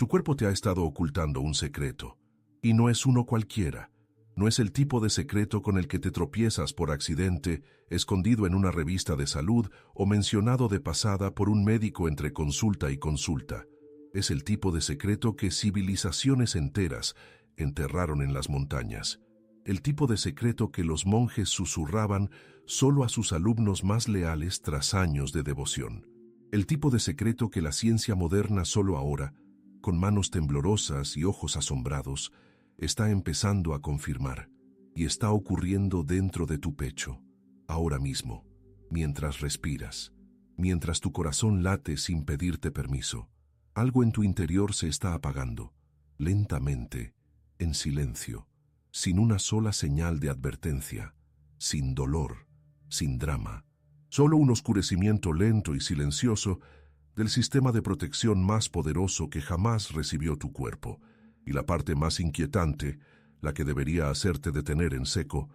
Tu cuerpo te ha estado ocultando un secreto, y no es uno cualquiera. No es el tipo de secreto con el que te tropiezas por accidente, escondido en una revista de salud o mencionado de pasada por un médico entre consulta y consulta. Es el tipo de secreto que civilizaciones enteras enterraron en las montañas. El tipo de secreto que los monjes susurraban solo a sus alumnos más leales tras años de devoción. El tipo de secreto que la ciencia moderna solo ahora, con manos temblorosas y ojos asombrados, está empezando a confirmar, y está ocurriendo dentro de tu pecho, ahora mismo, mientras respiras, mientras tu corazón late sin pedirte permiso. Algo en tu interior se está apagando, lentamente, en silencio, sin una sola señal de advertencia, sin dolor, sin drama. Solo un oscurecimiento lento y silencioso del sistema de protección más poderoso que jamás recibió tu cuerpo. Y la parte más inquietante, la que debería hacerte detener en seco,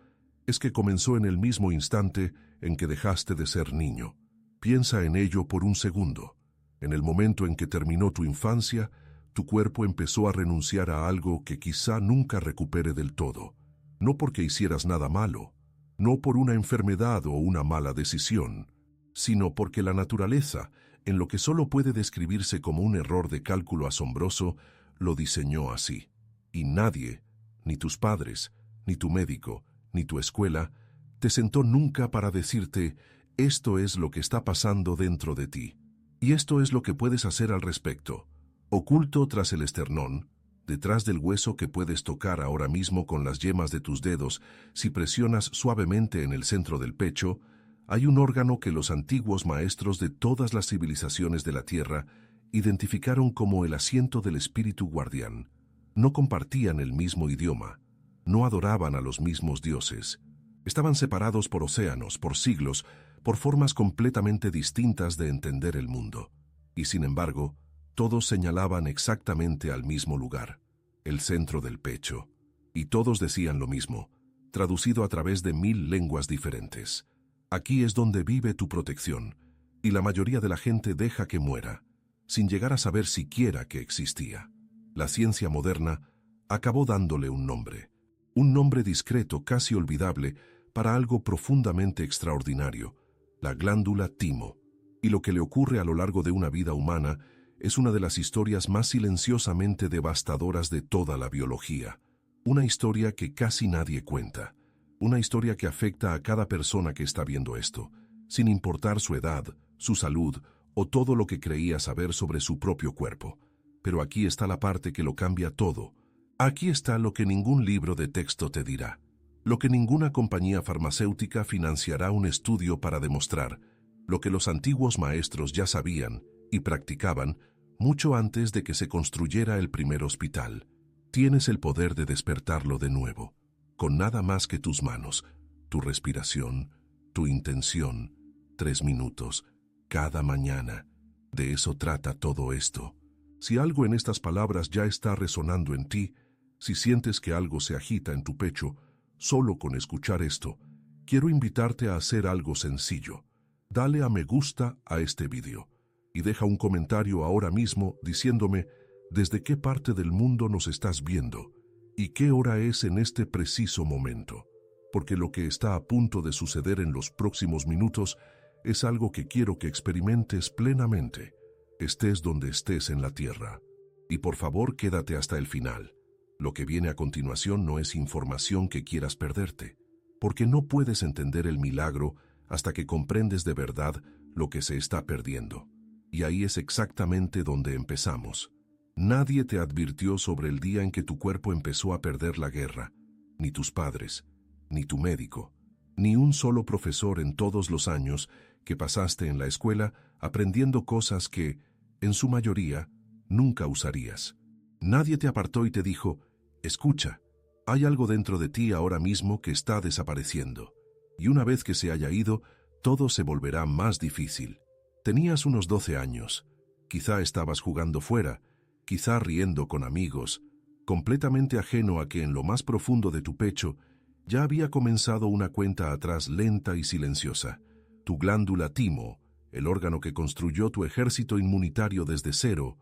es que comenzó en el mismo instante en que dejaste de ser niño. Piensa en ello por un segundo. En el momento en que terminó tu infancia, tu cuerpo empezó a renunciar a algo que quizá nunca recupere del todo. No porque hicieras nada malo, no por una enfermedad o una mala decisión, sino porque la naturaleza, en lo que solo puede describirse como un error de cálculo asombroso, lo diseñó así. Y nadie, ni tus padres, ni tu médico, ni tu escuela, te sentó nunca para decirte, esto es lo que está pasando dentro de ti. Y esto es lo que puedes hacer al respecto. Oculto tras el esternón, detrás del hueso que puedes tocar ahora mismo con las yemas de tus dedos, si presionas suavemente en el centro del pecho, hay un órgano que los antiguos maestros de todas las civilizaciones de la Tierra identificaron como el asiento del espíritu guardián. No compartían el mismo idioma, no adoraban a los mismos dioses. Estaban separados por océanos, por siglos, por formas completamente distintas de entender el mundo. Y sin embargo, todos señalaban exactamente al mismo lugar, el centro del pecho. Y todos decían lo mismo, traducido a través de 1000 lenguas diferentes. Aquí es donde vive tu protección, y la mayoría de la gente deja que muera, sin llegar a saber siquiera que existía. La ciencia moderna acabó dándole un nombre discreto, casi olvidable, para algo profundamente extraordinario, la glándula timo. Y lo que le ocurre a lo largo de una vida humana es una de las historias más silenciosamente devastadoras de toda la biología. Una historia que casi nadie cuenta. Una historia que afecta a cada persona que está viendo esto, sin importar su edad, su salud o todo lo que creía saber sobre su propio cuerpo. Pero aquí está la parte que lo cambia todo. Aquí está lo que ningún libro de texto te dirá. Lo que ninguna compañía farmacéutica financiará un estudio para demostrar. Lo que los antiguos maestros ya sabían y practicaban mucho antes de que se construyera el primer hospital. Tienes el poder de despertarlo de nuevo, con nada más que tus manos, tu respiración, tu intención, 3 minutos, cada mañana. De eso trata todo esto. Si algo en estas palabras ya está resonando en ti, si sientes que algo se agita en tu pecho, solo con escuchar esto, quiero invitarte a hacer algo sencillo. Dale a me gusta a este vídeo y deja un comentario ahora mismo diciéndome desde qué parte del mundo nos estás viendo y qué hora es en este preciso momento, porque lo que está a punto de suceder en los próximos minutos es algo que quiero que experimentes plenamente, estés donde estés en la Tierra. Y por favor, quédate hasta el final. Lo que viene a continuación no es información que quieras perderte, porque no puedes entender el milagro hasta que comprendes de verdad lo que se está perdiendo. Y ahí es exactamente donde empezamos. Nadie te advirtió sobre el día en que tu cuerpo empezó a perder la guerra, ni tus padres, ni tu médico, ni un solo profesor en todos los años que pasaste en la escuela aprendiendo cosas que, en su mayoría, nunca usarías. Nadie te apartó y te dijo, escucha, hay algo dentro de ti ahora mismo que está desapareciendo. Y una vez que se haya ido, todo se volverá más difícil. Tenías unos 12 años. Quizá estabas jugando fuera, quizá riendo con amigos, completamente ajeno a que en lo más profundo de tu pecho ya había comenzado una cuenta atrás lenta y silenciosa. Tu glándula timo, el órgano que construyó tu ejército inmunitario desde cero,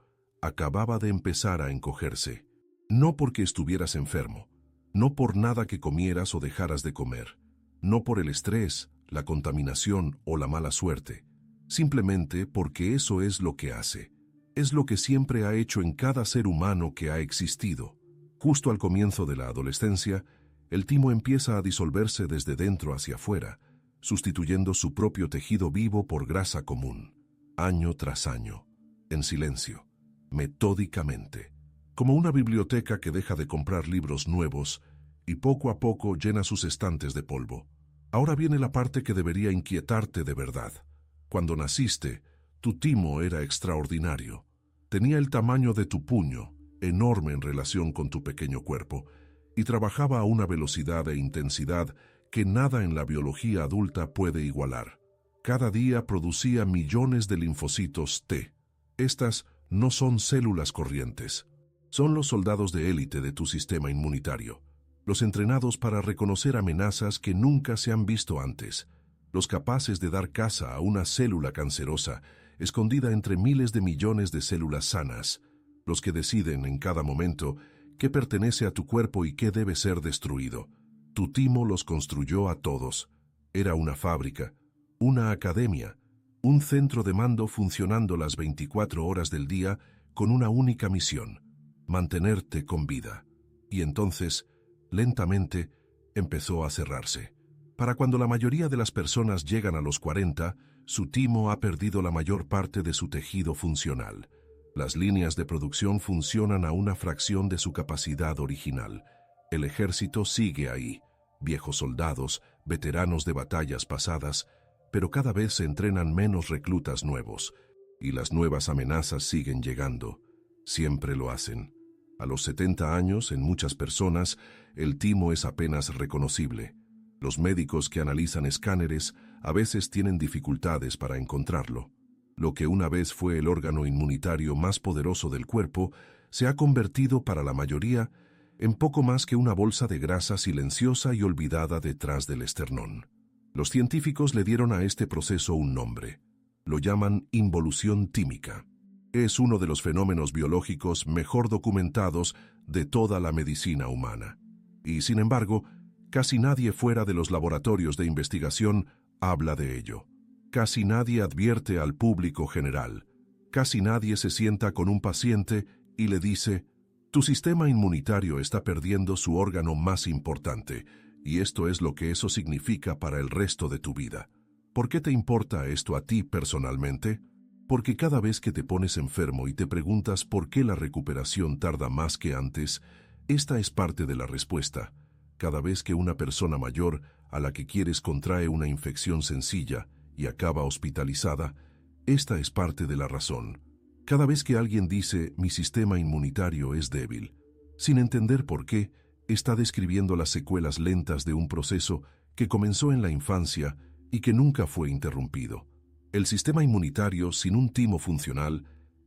acababa de empezar a encogerse. No porque estuvieras enfermo, no por nada que comieras o dejaras de comer, no por el estrés, la contaminación o la mala suerte, simplemente porque eso es lo que hace. Es lo que siempre ha hecho en cada ser humano que ha existido. Justo al comienzo de la adolescencia, el timo empieza a disolverse desde dentro hacia afuera, sustituyendo su propio tejido vivo por grasa común, año tras año, en silencio, metódicamente, como una biblioteca que deja de comprar libros nuevos y poco a poco llena sus estantes de polvo. Ahora viene la parte que debería inquietarte de verdad. Cuando naciste, tu timo era extraordinario. Tenía el tamaño de tu puño, enorme en relación con tu pequeño cuerpo, y trabajaba a una velocidad e intensidad que nada en la biología adulta puede igualar. Cada día producía millones de linfocitos T. Estas no son células corrientes. Son los soldados de élite de tu sistema inmunitario, los entrenados para reconocer amenazas que nunca se han visto antes, los capaces de dar caza a una célula cancerosa escondida entre miles de millones de células sanas, los que deciden en cada momento qué pertenece a tu cuerpo y qué debe ser destruido. Tu timo los construyó a todos. Era una fábrica, una academia, un centro de mando funcionando las 24 horas del día con una única misión: mantenerte con vida. Y entonces, lentamente, empezó a cerrarse. Para cuando la mayoría de las personas llegan a los 40, su timo ha perdido la mayor parte de su tejido funcional. Las líneas de producción funcionan a una fracción de su capacidad original. El ejército sigue ahí, viejos soldados, veteranos de batallas pasadas, pero cada vez se entrenan menos reclutas nuevos, y las nuevas amenazas siguen llegando. Siempre lo hacen. A los 70 años, en muchas personas, el timo es apenas reconocible. Los médicos que analizan escáneres a veces tienen dificultades para encontrarlo. Lo que una vez fue el órgano inmunitario más poderoso del cuerpo se ha convertido para la mayoría en poco más que una bolsa de grasa silenciosa y olvidada detrás del esternón. Los científicos le dieron a este proceso un nombre. Lo llaman involución tímica. Es uno de los fenómenos biológicos mejor documentados de toda la medicina humana. Y, sin embargo, casi nadie fuera de los laboratorios de investigación habla de ello. Casi nadie advierte al público general. Casi nadie se sienta con un paciente y le dice: tu sistema inmunitario está perdiendo su órgano más importante, y esto es lo que eso significa para el resto de tu vida. ¿Por qué te importa esto a ti personalmente? Porque cada vez que te pones enfermo y te preguntas por qué la recuperación tarda más que antes, esta es parte de la respuesta. Cada vez que una persona mayor a la que quieres contrae una infección sencilla y acaba hospitalizada, esta es parte de la razón. Cada vez que alguien dice mi sistema inmunitario es débil, sin entender por qué, está describiendo las secuelas lentas de un proceso que comenzó en la infancia y que nunca fue interrumpido. El sistema inmunitario sin un timo funcional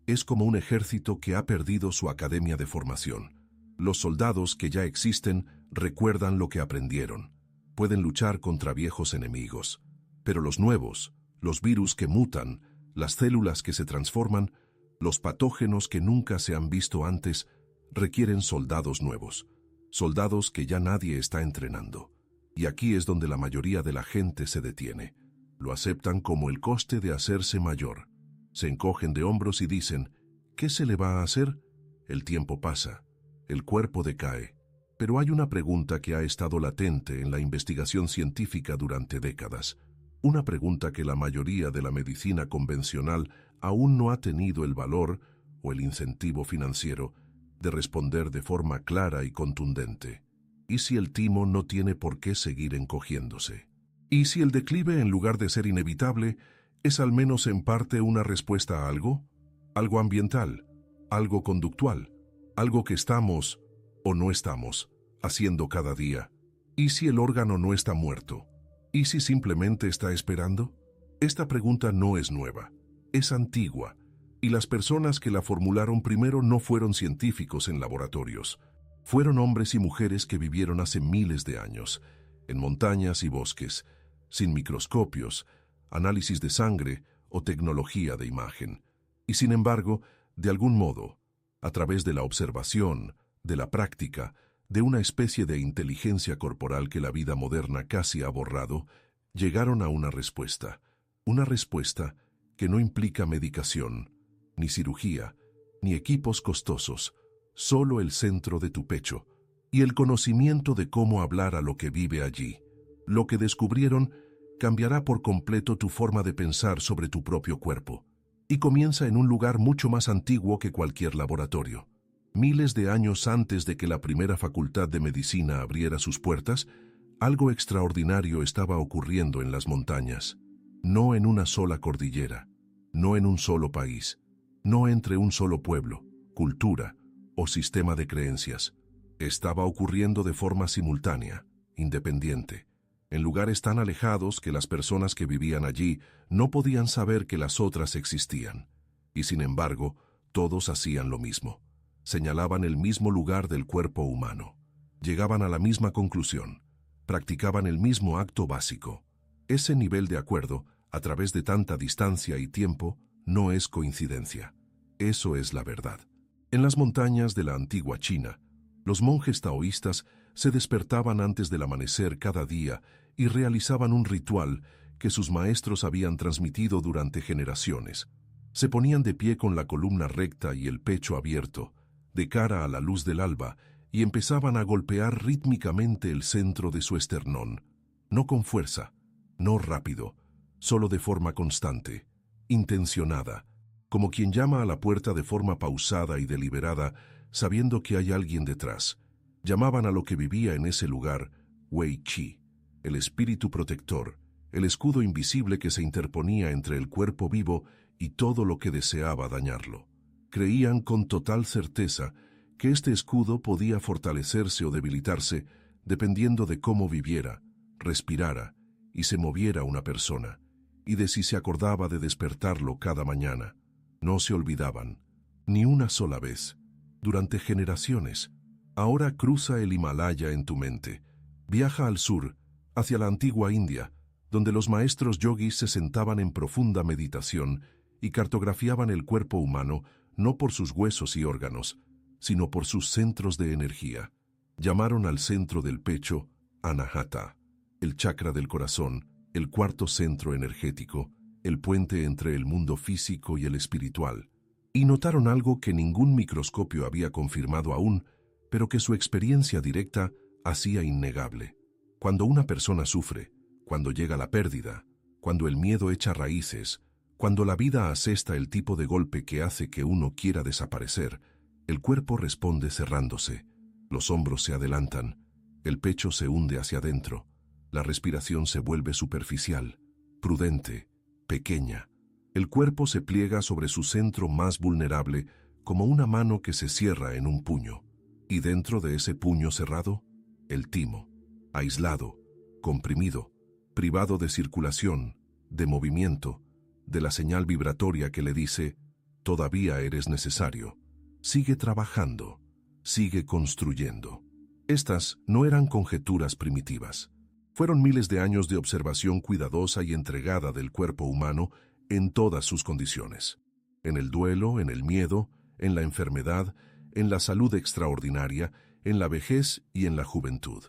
es como un ejército que ha perdido su academia de formación. Los soldados que ya existen recuerdan lo que aprendieron. Pueden luchar contra viejos enemigos. Pero los nuevos, los virus que mutan, las células que se transforman, los patógenos que nunca se han visto antes, requieren soldados nuevos. Soldados que ya nadie está entrenando. Y aquí es donde la mayoría de la gente se detiene. Lo aceptan como el coste de hacerse mayor. Se encogen de hombros y dicen: ¿qué se le va a hacer? El tiempo pasa. El cuerpo decae. Pero hay una pregunta que ha estado latente en la investigación científica durante décadas. Una pregunta que la mayoría de la medicina convencional aún no ha tenido el valor o el incentivo financiero de responder de forma clara y contundente. ¿Y si el timo no tiene por qué seguir encogiéndose? ¿Y si el declive, en lugar de ser inevitable, es al menos en parte una respuesta a algo? Algo ambiental, algo conductual, algo que estamos, o no estamos, haciendo cada día. ¿Y si el órgano no está muerto? ¿Y si simplemente está esperando? Esta pregunta no es nueva, es antigua, y las personas que la formularon primero no fueron científicos en laboratorios. Fueron hombres y mujeres que vivieron hace miles de años, en montañas y bosques, sin microscopios, análisis de sangre o tecnología de imagen. Y sin embargo, de algún modo, A través de la observación, de la práctica, de una especie de inteligencia corporal que la vida moderna casi ha borrado, llegaron a una respuesta que no implica medicación, ni cirugía, ni equipos costosos, solo el centro de tu pecho y el conocimiento de cómo hablar a lo que vive allí. Lo que descubrieron cambiará por completo tu forma de pensar sobre tu propio cuerpo, y comienza en un lugar mucho más antiguo que cualquier laboratorio. Miles de años antes de que la primera facultad de medicina abriera sus puertas, algo extraordinario estaba ocurriendo en las montañas. No en una sola cordillera, no en un solo país, no entre un solo pueblo, cultura o sistema de creencias. Estaba ocurriendo de forma simultánea, independiente, en lugares tan alejados que las personas que vivían allí no podían saber que las otras existían. Y sin embargo, todos hacían lo mismo. Señalaban el mismo lugar del cuerpo humano. Llegaban a la misma conclusión. Practicaban el mismo acto básico. Ese nivel de acuerdo, a través de tanta distancia y tiempo, no es coincidencia. Eso es la verdad. En las montañas de la antigua China, los monjes taoístas se despertaban antes del amanecer cada día y realizaban un ritual que sus maestros habían transmitido durante generaciones. Se ponían de pie con la columna recta y el pecho abierto, de cara a la luz del alba, y empezaban a golpear rítmicamente el centro de su esternón, no con fuerza, no rápido, solo de forma constante, intencionada, como quien llama a la puerta de forma pausada y deliberada, sabiendo que hay alguien detrás. Llamaban a lo que vivía en ese lugar Wei Qi, el espíritu protector, el escudo invisible que se interponía entre el cuerpo vivo y todo lo que deseaba dañarlo. Creían con total certeza que este escudo podía fortalecerse o debilitarse dependiendo de cómo viviera, respirara y se moviera una persona, y de si se acordaba de despertarlo cada mañana. No se olvidaban, ni una sola vez, durante generaciones. Ahora cruza el Himalaya en tu mente, viaja al sur, hacia la antigua India, donde los maestros yogis se sentaban en profunda meditación y cartografiaban el cuerpo humano no por sus huesos y órganos, sino por sus centros de energía. Llamaron al centro del pecho Anahata, el chakra del corazón, el cuarto centro energético, el puente entre el mundo físico y el espiritual. Y notaron algo que ningún microscopio había confirmado aún, pero que su experiencia directa hacía innegable. Cuando una persona sufre, cuando llega la pérdida, cuando el miedo echa raíces, cuando la vida asesta el tipo de golpe que hace que uno quiera desaparecer, el cuerpo responde cerrándose, los hombros se adelantan, el pecho se hunde hacia adentro, la respiración se vuelve superficial, prudente, pequeña. El cuerpo se pliega sobre su centro más vulnerable como una mano que se cierra en un puño. Y dentro de ese puño cerrado, el timo, aislado, comprimido, privado de circulación, de movimiento, de la señal vibratoria que le dice, todavía eres necesario, sigue trabajando, sigue construyendo. Estas no eran conjeturas primitivas. Fueron miles de años de observación cuidadosa y entregada del cuerpo humano en todas sus condiciones. En el duelo, en el miedo, en la enfermedad, en la salud extraordinaria, en la vejez y en la juventud.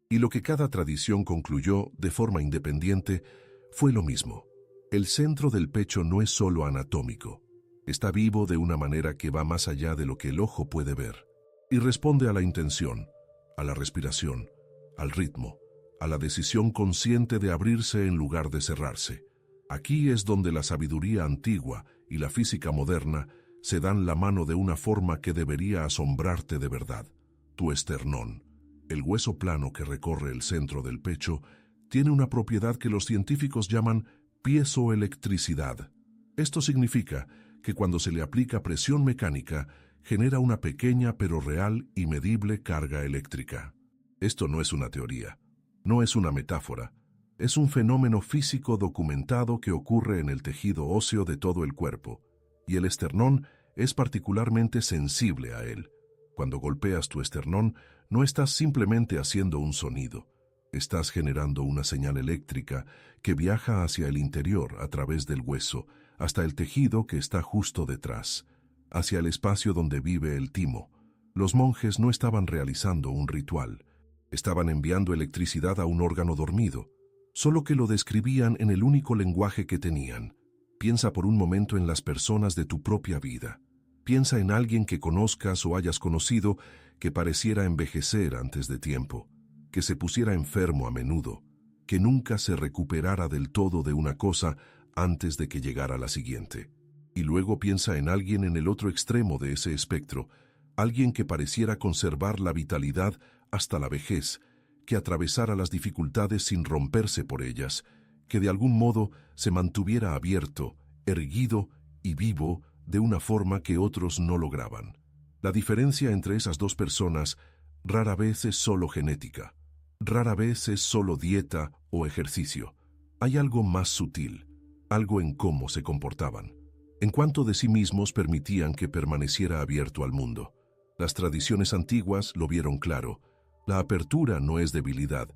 Y lo que cada tradición concluyó de forma independiente fue lo mismo. El centro del pecho no es solo anatómico. Está vivo de una manera que va más allá de lo que el ojo puede ver. Y responde a la intención, a la respiración, al ritmo, a la decisión consciente de abrirse en lugar de cerrarse. Aquí es donde la sabiduría antigua y la física moderna se dan la mano de una forma que debería asombrarte de verdad. Tu esternón, el hueso plano que recorre el centro del pecho, tiene una propiedad que los científicos llaman piezoelectricidad. Esto significa que cuando se le aplica presión mecánica, genera una pequeña pero real y medible carga eléctrica. Esto no es una teoría, no es una metáfora, es un fenómeno físico documentado que ocurre en el tejido óseo de todo el cuerpo, y el esternón es particularmente sensible a él. Cuando golpeas tu esternón, no estás simplemente haciendo un sonido, estás generando una señal eléctrica que viaja hacia el interior a través del hueso, hasta el tejido que está justo detrás. hacia el espacio donde vive el timo. Los monjes no estaban realizando un ritual, estaban enviando electricidad a un órgano dormido, solo que lo describían en el único lenguaje que tenían. Piensa por un momento en las personas de tu propia vida. Piensa en alguien que conozcas o hayas conocido que pareciera envejecer antes de tiempo, que se pusiera enfermo a menudo, que nunca se recuperara del todo de una cosa antes de que llegara la siguiente. Y luego piensa en alguien en el otro extremo de ese espectro, alguien que pareciera conservar la vitalidad hasta la vejez, que atravesara las dificultades sin romperse por ellas, que de algún modo se mantuviera abierto, erguido y vivo de una forma que otros no lograban. La diferencia entre esas dos personas rara vez es solo genética, rara vez es solo dieta o ejercicio. Hay algo más sutil, algo en cómo se comportaban, en cuanto de sí mismos permitían que permaneciera abierto al mundo. Las tradiciones antiguas lo vieron claro. La apertura no es debilidad,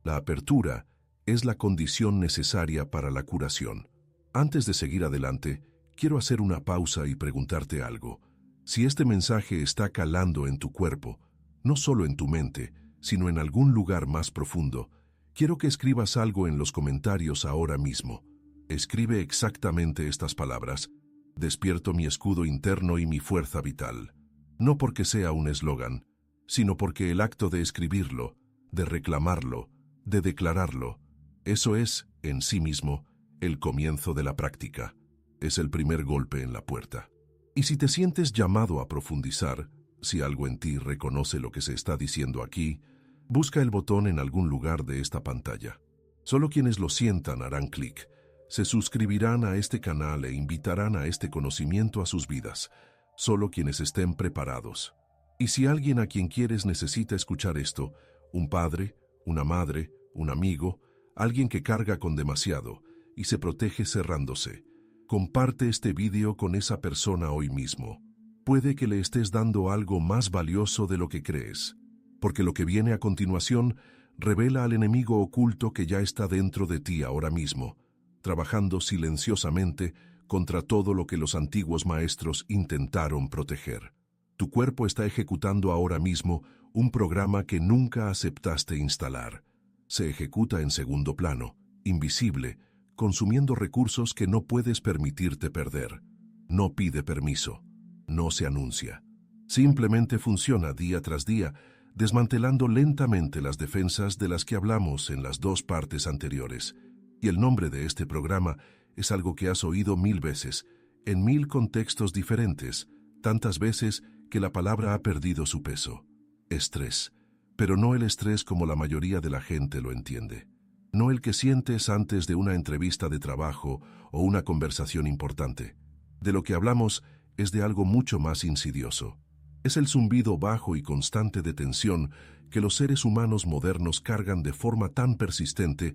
la apertura es la condición necesaria para la curación. Antes de seguir adelante, quiero hacer una pausa y preguntarte algo. Si este mensaje está calando en tu cuerpo, no solo en tu mente, sino en algún lugar más profundo, quiero que escribas algo en los comentarios ahora mismo. Escribe exactamente estas palabras: despierto mi escudo interno y mi fuerza vital. No porque sea un eslogan, sino porque el acto de escribirlo, de reclamarlo, de declararlo, eso es, en sí mismo, el comienzo de la práctica. Es el primer golpe en la puerta. Y si te sientes llamado a profundizar, si algo en ti reconoce lo que se está diciendo aquí, busca el botón en algún lugar de esta pantalla. Solo quienes lo sientan harán clic, se suscribirán a este canal e invitarán a este conocimiento a sus vidas. Solo quienes estén preparados. Y si alguien a quien quieres necesita escuchar esto, un padre, una madre, un amigo, alguien que carga con demasiado y se protege cerrándose, comparte este vídeo con esa persona hoy mismo. Puede que le estés dando algo más valioso de lo que crees, porque lo que viene a continuación revela al enemigo oculto que ya está dentro de ti ahora mismo, trabajando silenciosamente contra todo lo que los antiguos maestros intentaron proteger. Tu cuerpo está ejecutando ahora mismo un programa que nunca aceptaste instalar. Se ejecuta en segundo plano, invisible, consumiendo recursos que no puedes permitirte perder. No pide permiso, no se anuncia. Simplemente funciona día tras día, desmantelando lentamente las defensas de las que hablamos en las dos partes anteriores. Y el nombre de este programa es algo que has oído 1000 veces, en 1000 contextos diferentes, tantas veces que la palabra ha perdido su peso. Estrés, pero no el estrés como la mayoría de la gente lo entiende. No el que sientes antes de una entrevista de trabajo o una conversación importante. De lo que hablamos es de algo mucho más insidioso. Es el zumbido bajo y constante de tensión que los seres humanos modernos cargan de forma tan persistente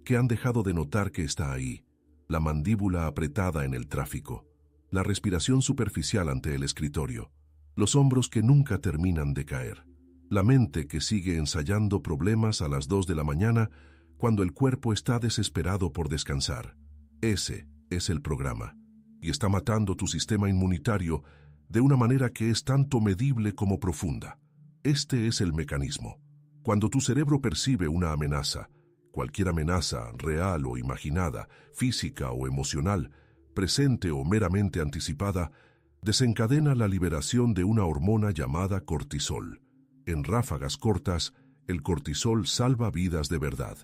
que han dejado de notar que está ahí. La mandíbula apretada en el tráfico, la respiración superficial ante el escritorio, los hombros que nunca terminan de caer, la mente que sigue ensayando problemas a las 2 de la mañana cuando el cuerpo está desesperado por descansar. Ese es el programa, y está matando tu sistema inmunitario de una manera que es tanto medible como profunda. Este es el mecanismo. Cuando tu cerebro percibe una amenaza, cualquier amenaza, real o imaginada, física o emocional, presente o meramente anticipada, desencadena la liberación de una hormona llamada cortisol. En ráfagas cortas, el cortisol salva vidas de verdad.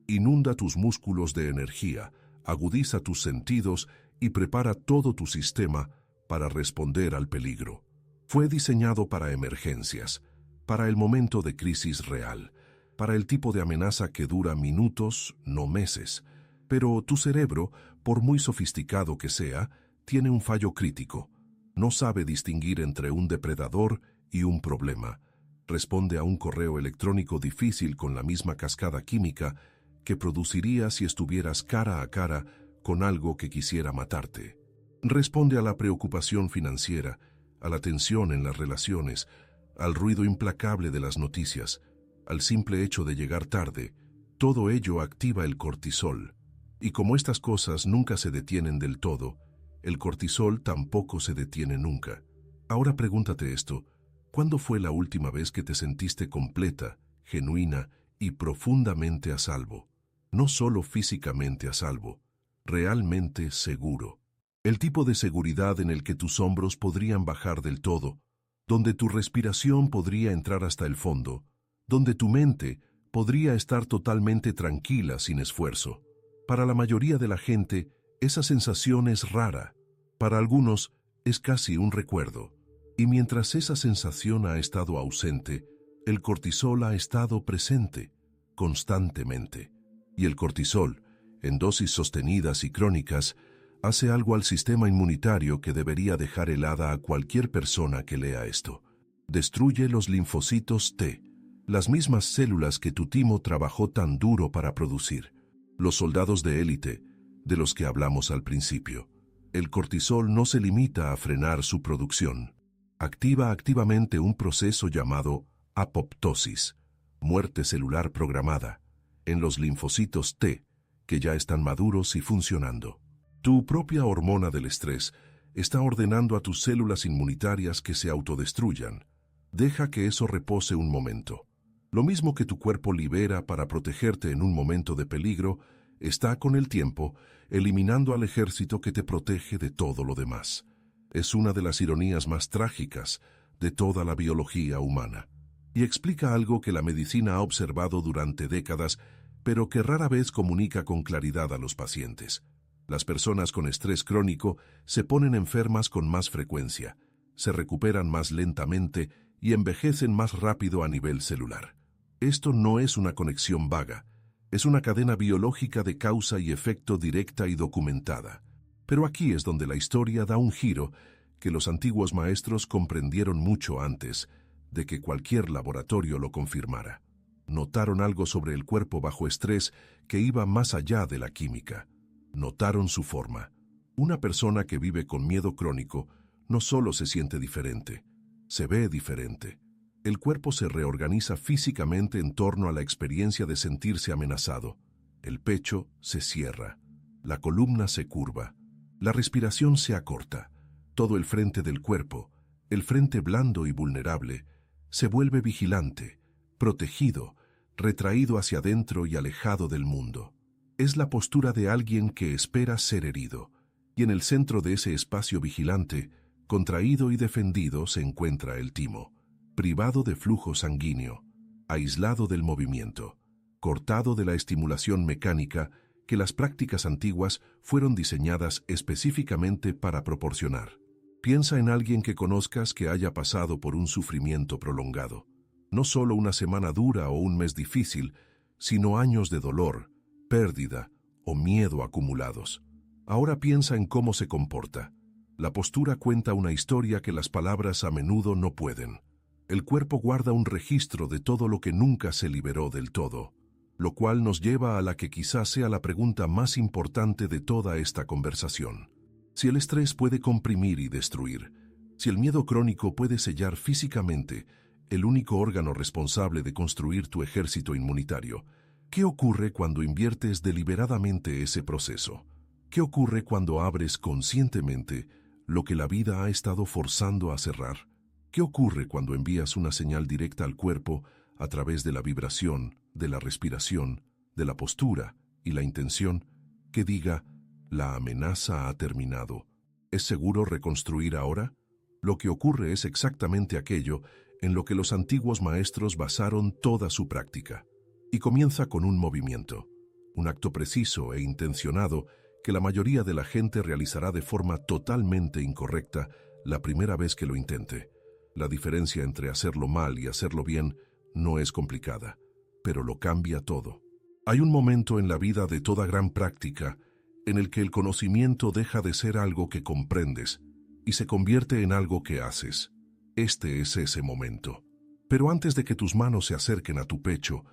Inunda tus músculos de energía, agudiza tus sentidos y prepara todo tu sistema para responder al peligro. Fue diseñado para emergencias, para el momento de crisis real, para el tipo de amenaza que dura minutos, no meses. Pero tu cerebro, por muy sofisticado que sea, tiene un fallo crítico. No sabe distinguir entre un depredador y un problema. Responde a un correo electrónico difícil con la misma cascada química que produciría si estuvieras cara a cara con algo que quisiera matarte. Responde a la preocupación financiera, a la tensión en las relaciones, al ruido implacable de las noticias, al simple hecho de llegar tarde. Todo ello activa el cortisol. Y como estas cosas nunca se detienen del todo, el cortisol tampoco se detiene nunca. Ahora pregúntate esto: ¿cuándo fue la última vez que te sentiste completa, genuina y profundamente a salvo? No solo físicamente a salvo, realmente seguro. El tipo de seguridad en el que tus hombros podrían bajar del todo, donde tu respiración podría entrar hasta el fondo, donde tu mente podría estar totalmente tranquila sin esfuerzo. Para la mayoría de la gente, esa sensación es rara. Para algunos, es casi un recuerdo. Y mientras esa sensación ha estado ausente, el cortisol ha estado presente, constantemente. Y el cortisol, en dosis sostenidas y crónicas, hace algo al sistema inmunitario que debería dejar helada a cualquier persona que lea esto. Destruye los linfocitos T, las mismas células que tu timo trabajó tan duro para producir. Los soldados de élite, de los que hablamos al principio. El cortisol no se limita a frenar su producción. Activa activamente un proceso llamado apoptosis, muerte celular programada, en los linfocitos T, que ya están maduros y funcionando. Tu propia hormona del estrés está ordenando a tus células inmunitarias que se autodestruyan. Deja que eso repose un momento. Lo mismo que tu cuerpo libera para protegerte en un momento de peligro, está con el tiempo eliminando al ejército que te protege de todo lo demás. Es una de las ironías más trágicas de toda la biología humana. Y explica algo que la medicina ha observado durante décadas, pero que rara vez comunica con claridad a los pacientes. Las personas con estrés crónico se ponen enfermas con más frecuencia, se recuperan más lentamente y envejecen más rápido a nivel celular. Esto no es una conexión vaga, es una cadena biológica de causa y efecto directa y documentada. Pero aquí es donde la historia da un giro que los antiguos maestros comprendieron mucho antes de que cualquier laboratorio lo confirmara. Notaron algo sobre el cuerpo bajo estrés que iba más allá de la química. Notaron su forma. Una persona que vive con miedo crónico no solo se siente diferente, se ve diferente. El cuerpo se reorganiza físicamente en torno a la experiencia de sentirse amenazado. El pecho se cierra, la columna se curva, la respiración se acorta. Todo el frente del cuerpo, el frente blando y vulnerable, se vuelve vigilante, protegido, retraído hacia adentro y alejado del mundo. Es la postura de alguien que espera ser herido, y en el centro de ese espacio vigilante, contraído y defendido, se encuentra el timo, privado de flujo sanguíneo, aislado del movimiento, cortado de la estimulación mecánica que las prácticas antiguas fueron diseñadas específicamente para proporcionar. Piensa en alguien que conozcas que haya pasado por un sufrimiento prolongado. No solo una semana dura o un mes difícil, sino años de dolor, pérdida o miedo acumulados. Ahora piensa en cómo se comporta. La postura cuenta una historia que las palabras a menudo no pueden. El cuerpo guarda un registro de todo lo que nunca se liberó del todo, lo cual nos lleva a la que quizás sea la pregunta más importante de toda esta conversación. Si el estrés puede comprimir y destruir, si el miedo crónico puede sellar físicamente el único órgano responsable de construir tu ejército inmunitario, ¿qué ocurre cuando inviertes deliberadamente ese proceso? ¿Qué ocurre cuando abres conscientemente lo que la vida ha estado forzando a cerrar? ¿Qué ocurre cuando envías una señal directa al cuerpo a través de la vibración, de la respiración, de la postura y la intención que diga: la amenaza ha terminado? ¿Es seguro reconstruir ahora? Lo que ocurre es exactamente aquello en lo que los antiguos maestros basaron toda su práctica. Y comienza con un movimiento, un acto preciso e intencionado que la mayoría de la gente realizará de forma totalmente incorrecta la primera vez que lo intente. La diferencia entre hacerlo mal y hacerlo bien no es complicada, pero lo cambia todo. Hay un momento en la vida de toda gran práctica en el que el conocimiento deja de ser algo que comprendes y se convierte en algo que haces. Este es ese momento. Pero antes de que tus manos se acerquen a tu pecho,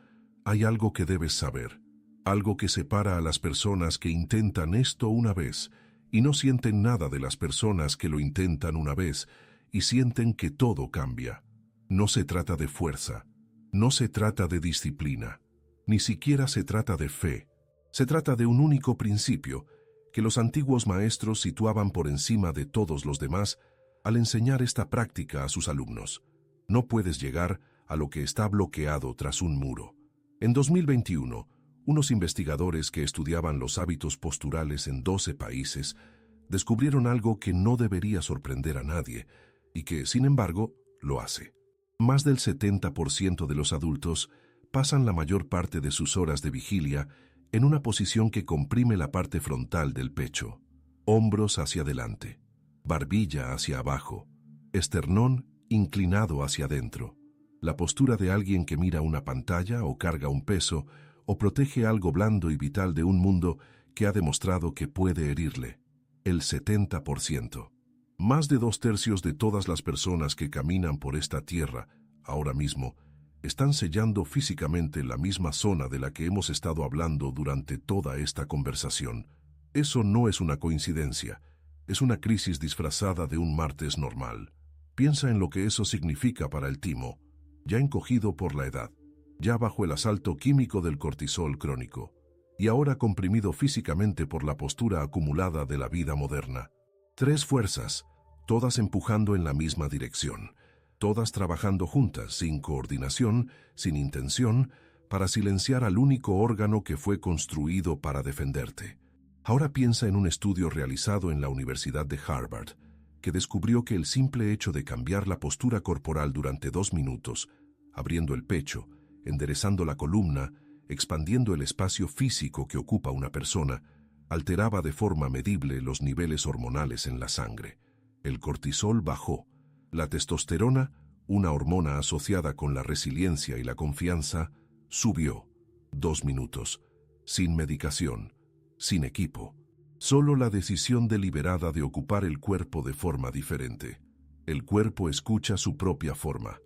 hay algo que debes saber, algo que separa a las personas que intentan esto una vez y no sienten nada de las personas que lo intentan una vez y sienten que todo cambia. No se trata de fuerza, no se trata de disciplina, ni siquiera se trata de fe. Se trata de un único principio que los antiguos maestros situaban por encima de todos los demás al enseñar esta práctica a sus alumnos. No puedes llegar a lo que está bloqueado tras un muro. En 2021, unos investigadores que estudiaban los hábitos posturales en 12 países descubrieron algo que no debería sorprender a nadie y que, sin embargo, lo hace. Más del 70% de los adultos pasan la mayor parte de sus horas de vigilia en una posición que comprime la parte frontal del pecho, hombros hacia adelante, barbilla hacia abajo, esternón inclinado hacia adentro. La postura de alguien que mira una pantalla o carga un peso o protege algo blando y vital de un mundo que ha demostrado que puede herirle. El 70%. Más de 2/3 de todas las personas que caminan por esta tierra, ahora mismo, están sellando físicamente la misma zona de la que hemos estado hablando durante toda esta conversación. Eso no es una coincidencia, es una crisis disfrazada de un martes normal. Piensa en lo que eso significa para el timo, ya encogido por la edad, ya bajo el asalto químico del cortisol crónico, y ahora comprimido físicamente por la postura acumulada de la vida moderna. 3 fuerzas, todas empujando en la misma dirección, todas trabajando juntas, sin coordinación, sin intención, para silenciar al único órgano que fue construido para defenderte. Ahora piensa en un estudio realizado en la Universidad de Harvard, que descubrió que el simple hecho de cambiar la postura corporal durante 2 minutos, abriendo el pecho, enderezando la columna, expandiendo el espacio físico que ocupa una persona, alteraba de forma medible los niveles hormonales en la sangre. El cortisol bajó. La testosterona, una hormona asociada con la resiliencia y la confianza, subió. 2 minutos. Sin medicación, sin equipo. Solo la decisión deliberada de ocupar el cuerpo de forma diferente. El cuerpo escucha su propia forma.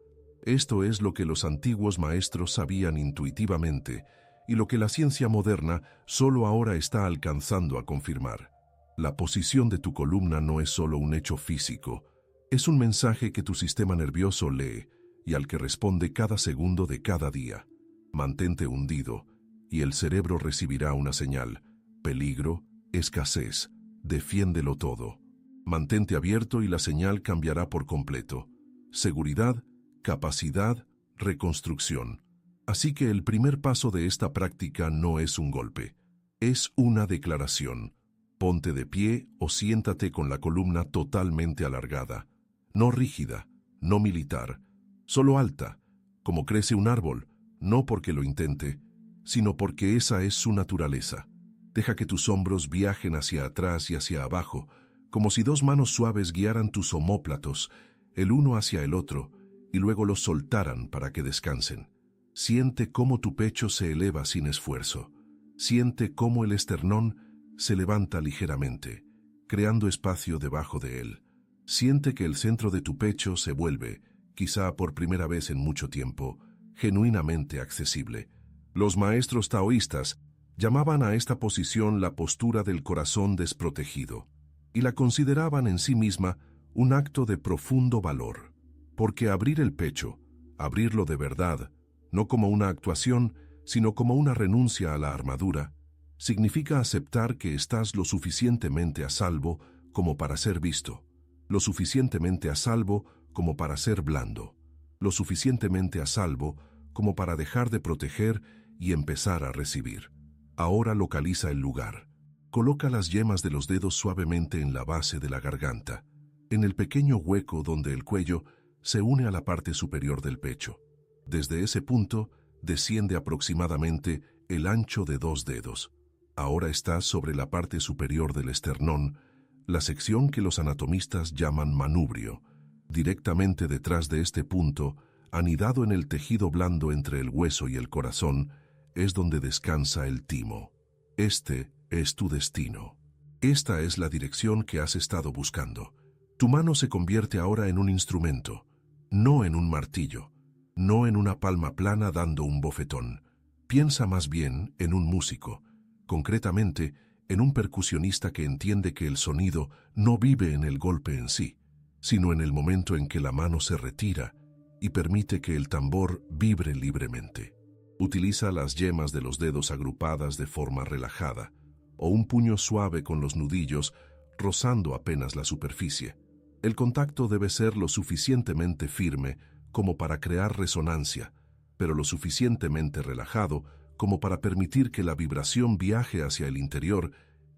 Esto es lo que los antiguos maestros sabían intuitivamente y lo que la ciencia moderna solo ahora está alcanzando a confirmar. La posición de tu columna no es solo un hecho físico, es un mensaje que tu sistema nervioso lee y al que responde cada segundo de cada día. Mantente hundido y el cerebro recibirá una señal: peligro, escasez, defiéndelo todo. Mantente abierto y la señal cambiará por completo. Seguridad, capacidad, reconstrucción. Así que el primer paso de esta práctica no es un golpe, es una declaración. Ponte de pie o siéntate con la columna totalmente alargada, no rígida, no militar, solo alta, como crece un árbol, no porque lo intente, sino porque esa es su naturaleza. Deja que tus hombros viajen hacia atrás y hacia abajo, como si 2 manos suaves guiaran tus omóplatos, el uno hacia el otro, y luego los soltaran para que descansen. Siente cómo tu pecho se eleva sin esfuerzo. Siente cómo el esternón se levanta ligeramente, creando espacio debajo de él. Siente que el centro de tu pecho se vuelve, quizá por primera vez en mucho tiempo, genuinamente accesible. Los maestros taoístas llamaban a esta posición la postura del corazón desprotegido, y la consideraban en sí misma un acto de profundo valor, porque abrir el pecho, abrirlo de verdad, no como una actuación, sino como una renuncia a la armadura, significa aceptar que estás lo suficientemente a salvo como para ser visto, lo suficientemente a salvo como para ser blando, lo suficientemente a salvo como para dejar de proteger y empezar a recibir. Ahora localiza el lugar. Coloca las yemas de los dedos suavemente en la base de la garganta, en el pequeño hueco donde el cuello se une a la parte superior del pecho. Desde ese punto, desciende aproximadamente el ancho de 2 dedos. Ahora estás sobre la parte superior del esternón, la sección que los anatomistas llaman manubrio. Directamente detrás de este punto, anidado en el tejido blando entre el hueso y el corazón, es donde descansa el timo. Este es tu destino. Esta es la dirección que has estado buscando. Tu mano se convierte ahora en un instrumento, no en un martillo, no en una palma plana dando un bofetón. Piensa más bien en un músico, concretamente en un percusionista que entiende que el sonido no vive en el golpe en sí, sino en el momento en que la mano se retira y permite que el tambor vibre libremente. Utiliza las yemas de los dedos agrupadas de forma relajada, o un puño suave con los nudillos rozando apenas la superficie. El contacto debe ser lo suficientemente firme como para crear resonancia, pero lo suficientemente relajado como para permitir que la vibración viaje hacia el interior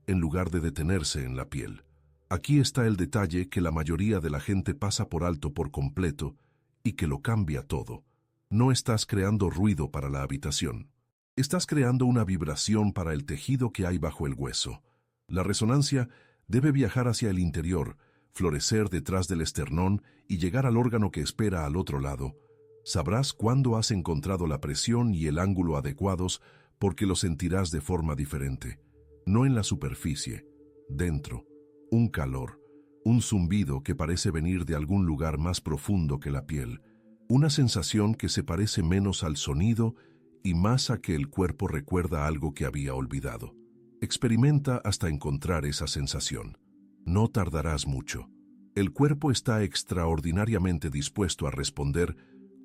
en lugar de detenerse en la piel. Aquí está el detalle que la mayoría de la gente pasa por alto por completo y que lo cambia todo. No estás creando ruido para la habitación. Estás creando una vibración para el tejido que hay bajo el hueso. La resonancia debe viajar hacia el interior, florecer detrás del esternón y llegar al órgano que espera al otro lado. Sabrás cuándo has encontrado la presión y el ángulo adecuados porque lo sentirás de forma diferente. No en la superficie, dentro. Un calor, un zumbido que parece venir de algún lugar más profundo que la piel. Una sensación que se parece menos al sonido y más a que el cuerpo recuerda algo que había olvidado. Experimenta hasta encontrar esa sensación. No tardarás mucho. El cuerpo está extraordinariamente dispuesto a responder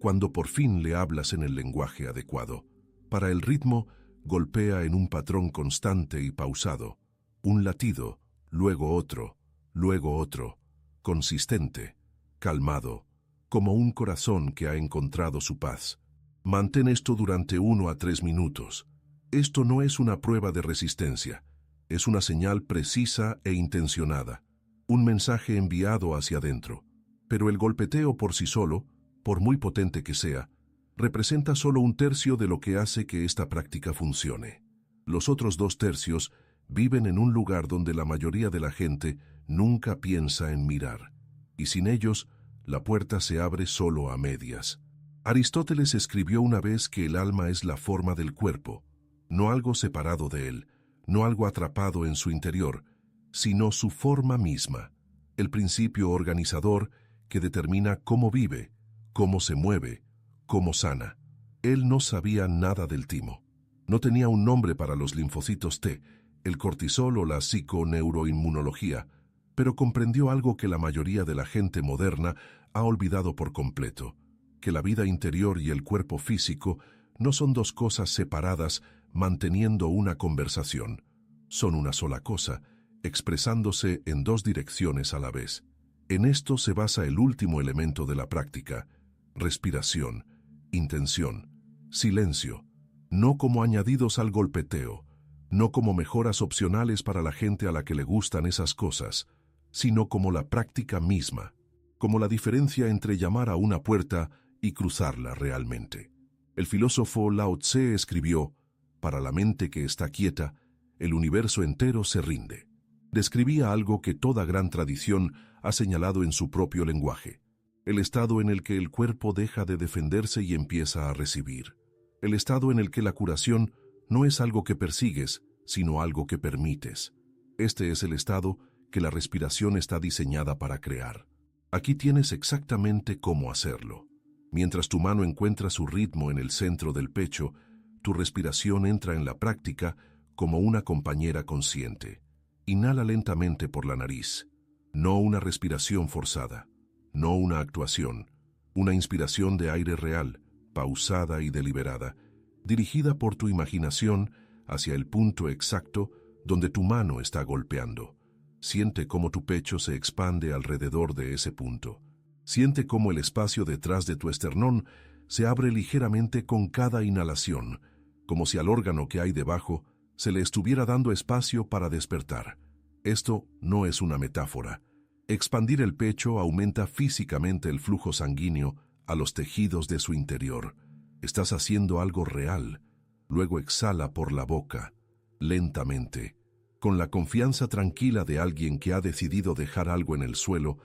cuando por fin le hablas en el lenguaje adecuado. Para el ritmo, golpea en un patrón constante y pausado. Un latido, luego otro, consistente, calmado, como un corazón que ha encontrado su paz. Mantén esto durante 1 a 3 minutos. Esto no es una prueba de resistencia, es una señal precisa e intencionada, un mensaje enviado hacia adentro. Pero el golpeteo por sí solo, por muy potente que sea, representa solo 1/3 de lo que hace que esta práctica funcione. Los otros 2/3 viven en un lugar donde la mayoría de la gente nunca piensa en mirar, y sin ellos, la puerta se abre solo a medias. Aristóteles escribió una vez que el alma es la forma del cuerpo, no algo separado de él, no algo atrapado en su interior, sino su forma misma, el principio organizador que determina cómo vive, cómo se mueve, cómo sana. Él no sabía nada del timo. No tenía un nombre para los linfocitos T, el cortisol o la psiconeuroinmunología, pero comprendió algo que la mayoría de la gente moderna ha olvidado por completo, que la vida interior y el cuerpo físico no son dos cosas separadas manteniendo una conversación. Son una sola cosa, expresándose en dos direcciones a la vez. En esto se basa el último elemento de la práctica: respiración, intención, silencio, no como añadidos al golpeteo, no como mejoras opcionales para la gente a la que le gustan esas cosas, sino como la práctica misma, como la diferencia entre llamar a una puerta y cruzarla realmente. El filósofo Lao Tse escribió: «Para la mente que está quieta, el universo entero se rinde». Describía algo que toda gran tradición ha señalado en su propio lenguaje: el estado en el que el cuerpo deja de defenderse y empieza a recibir. El estado en el que la curación no es algo que persigues, sino algo que permites. Este es el estado que la respiración está diseñada para crear. Aquí tienes exactamente cómo hacerlo. Mientras tu mano encuentra su ritmo en el centro del pecho, tu respiración entra en la práctica como una compañera consciente. Inhala lentamente por la nariz. No una respiración forzada, no una actuación, una inspiración de aire real, pausada y deliberada, dirigida por tu imaginación hacia el punto exacto donde tu mano está golpeando. Siente cómo tu pecho se expande alrededor de ese punto. Siente cómo el espacio detrás de tu esternón se abre ligeramente con cada inhalación, como si al órgano que hay debajo se le estuviera dando espacio para despertar. Esto no es una metáfora. Expandir el pecho aumenta físicamente el flujo sanguíneo a los tejidos de su interior. Estás haciendo algo real. Luego exhala por la boca, lentamente, con la confianza tranquila de alguien que ha decidido dejar algo en el suelo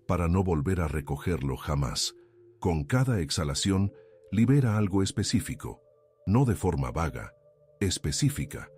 para no volver a recogerlo jamás. Con cada exhalación, libera algo específico, no de forma vaga, específica.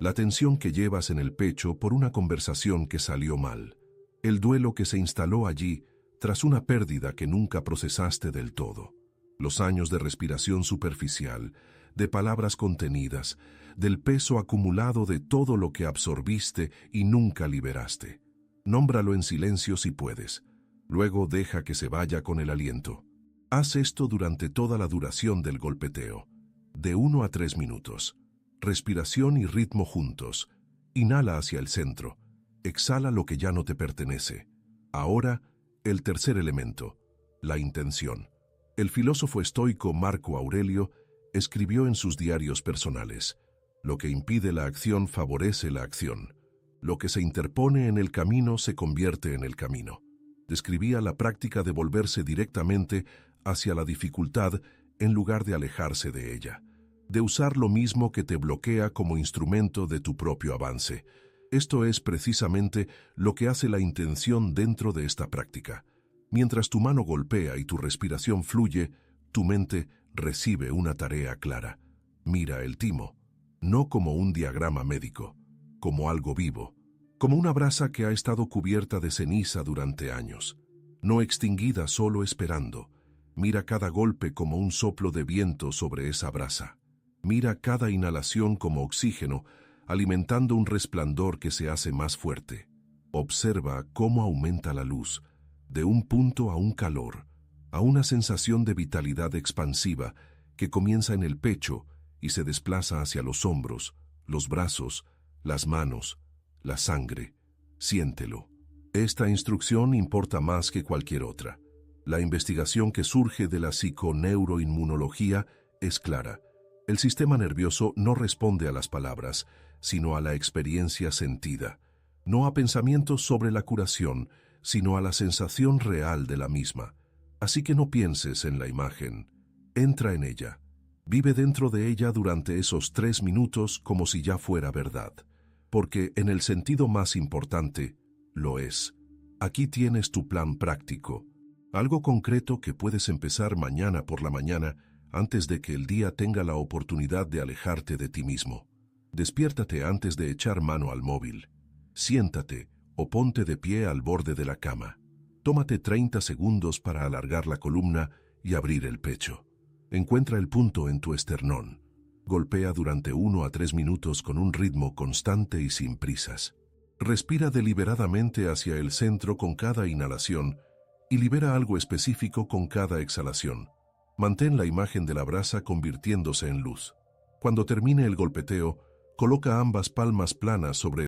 La tensión que llevas en el pecho por una conversación que salió mal. El duelo que se instaló allí tras una pérdida que nunca procesaste del todo. Los años de respiración superficial, de palabras contenidas, del peso acumulado de todo lo que absorbiste y nunca liberaste. Nómbralo en silencio si puedes. Luego deja que se vaya con el aliento. Haz esto durante toda la duración del golpeteo, de 1 a 3 minutos. Respiración y ritmo juntos. Inhala hacia el centro. Exhala lo que ya no te pertenece. Ahora, El tercer elemento, la intención. El filósofo estoico Marco Aurelio escribió en sus diarios personales: lo que impide la acción favorece la acción. Lo que se interpone en el camino se convierte en el camino. Describía la práctica de volverse directamente hacia la dificultad en lugar de alejarse de ella, de usar lo mismo que te bloquea como instrumento de tu propio avance. Esto es precisamente lo que hace la intención dentro de esta práctica. Mientras tu mano golpea y tu respiración fluye, tu mente recibe una tarea clara. Mira el timo, no como un diagrama médico, como algo vivo, como una brasa que ha estado cubierta de ceniza durante años, no extinguida, solo esperando. Mira cada golpe como un soplo de viento sobre esa brasa. Mira cada inhalación como oxígeno, alimentando un resplandor que se hace más fuerte. Observa cómo aumenta la luz, de un punto a un calor, a una sensación de vitalidad expansiva que comienza en el pecho y se desplaza hacia los hombros, los brazos, las manos, la sangre. Siéntelo. Esta instrucción importa más que cualquier otra. La investigación que surge de la psiconeuroinmunología es clara. El sistema nervioso no responde a las palabras, sino a la experiencia sentida, no a pensamientos sobre la curación, sino a la sensación real de la misma. Así que no pienses en la imagen, entra en ella. Vive dentro de ella durante esos 3 minutos como si ya fuera verdad, porque en el sentido más importante, lo es. Aquí tienes tu plan práctico, algo concreto que puedes empezar mañana por la mañana antes de que el día tenga la oportunidad de alejarte de ti mismo. Despiértate antes de echar mano al móvil. Siéntate o ponte de pie al borde de la cama. Tómate 30 segundos para alargar la columna y abrir el pecho. Encuentra el punto en tu esternón. Golpea durante 1 a 3 minutos con un ritmo constante y sin prisas. Respira deliberadamente hacia el centro con cada inhalación y libera algo específico con cada exhalación. Mantén la imagen de la brasa convirtiéndose en luz. Cuando termine el golpeteo, coloca ambas palmas planas sobre